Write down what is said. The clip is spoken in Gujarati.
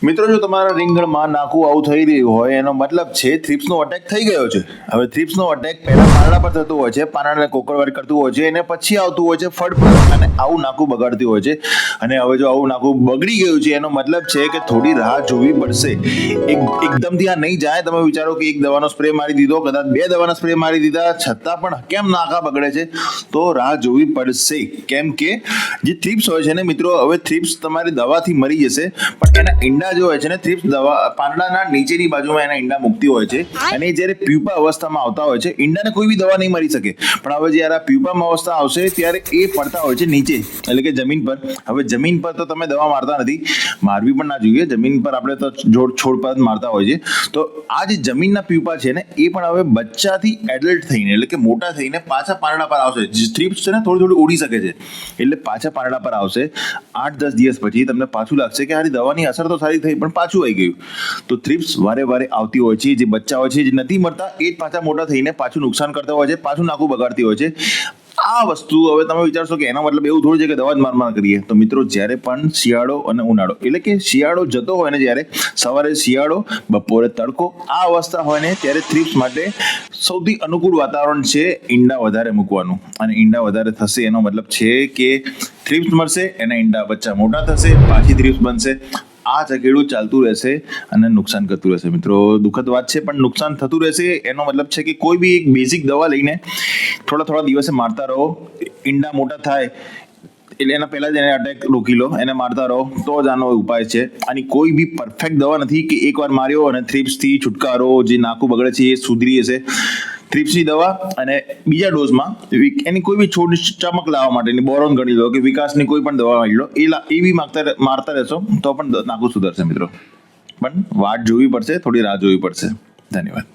મિત્રો, જો તમારા રીંગણમાં નાકું આવું થઈ રહ્યું હોય એનો મતલબ છે થ્રિપ્સનો અટેક થઈ ગયો છે. હવે થ્રિપ્સનો અટેક પહેલા પાંદડા પર થતું હોય છે, પાંદડાને કોકરવાટ કરતું હોય છે, એને પછી આવતું હોય છે ફળ પર અને આવું નાકું બગાડતી હોય છે. અને હવે જો આવું નાકું બગડી ગયું છે એનો મતલબ છે કે થોડી રાહ જોવી પડશે. એકદમથી આ નહીં જાય. તમે વિચારો કે એક દવાનો સ્પ્રે મારી દીધો, કદાચ 2 દવાના સ્પ્રે મારી દીધા, છતાં પણ કેમ નાકા બગડે છે, તો રાહ જોવી પડશે. કેમ કે જે થ્રિપ્સ હોય છે ને મિત્રો, હવે થ્રિપ્સ તમારી દવાથી મરી જશે, પણ એના ઈંડા જો હોય છે ને, થ્રિપ્સ દવા પાંદડાના નીચેની બાજુમાં એના ઈંડા મુકતી હોય છે અને જ્યારે પ્યુપા અવસ્થામાં આવતા હોય છે, ઈંડાને કોઈ બી દવા નહીં મરી શકે. પણ હવે જ્યારે આ પ્યુપામાં અવસ્થા આવશે ત્યારે એ પડતા હોય છે નીચે, એટલે કે જમીન પર. હવે જમીન પર તો તમે દવા મારતા નથી, મારવી પણ ના જોઈએ. જમીન પર આપણે તો છોડ પર મારતા હોય છે. તો આ જે જમીનના પ્યુપા છે ને, એ પણ હવે બચ્ચાથી એડલ્ટ થઈને, એટલે કે મોટા થઈને પાછા પાંદડા પર આવશે. જે થ્રિપ્સ છે ને થોડી ઉડી શકે છે, એટલે પાછા પાંદડા પર આવશે. 8-10 દિવસ પછી તમને પાછું લાગશે કે આની દવાની અસર તો સારી થઈ, પણ પાછું આવી ગયું. તો થ્રિપ્સ વારે આવતી હોય છે. જે બચ્ચા હોય છે, જે નથી મરતા, એ જ પાછા મોટા થઈને પાછું નુકસાન કરતા હોય છે, પાછું નાકું બગાડતી હોય છે. આ વસ્તુ હવે તમે વિચારશો કે એનો મતલબ એવું થોડું છે કે દવા જ માર કરીએ. તો મિત્રો, જ્યારે પણ શિયાળો અને ઉનાળો, એટલે કે શિયાળો જતો હોય ને, જ્યારે સવારે શિયાળો, બપોરે તડકો, આ અવસ્થા હોય ને, ત્યારે થ્રિપ્સ માટે સૌથી અનુકૂળ વાતાવરણ છે ઈંડા વધારે મૂકવાનું. અને ઈંડા વધારે થશે એનો મતલબ છે કે થ્રિપ્સ મરશે, એના ઈંડા બચ્ચા મોટા થશે, પાછી થ્રિપ્સ બનશે. આ ચકેડું ચાલતું રહેશે અને નુકસાન કરતું રહેશે. મિત્રો, દુઃખદ વાત છે, પણ નુકસાન થતું રહેશે. એનો મતલબ છે કે કોઈ બી એક બેઝિક દવા લઈને થોડા દિવસે મારતા રહો. ઈંડા મોટા થાય એટલે એના પહેલા જ એને અટેક રોકી લો, એને મારતા રહો, તો જ આનો ઉપાય છે. આની કોઈ બી પરફેક્ટ દવા નથી કે એકવાર માર્યો અને થ્રિપ્સથી છુટકારો, જે નાકું બગડે છે એ સુધરી જશે. થ્રિપ્સની દવા અને બીજા ડોઝમાં એની કોઈ બી છોડની ચમક લાવવા માટેની બોરોન ગણી લો કે વિકાસની કોઈ પણ દવા ગણી લો, એ બી મારતા રહેશો તો પણ નાકું સુધરશે. મિત્રો, પણ વાટ જોવી પડશે, થોડી રાહ જોવી પડશે. ધન્યવાદ.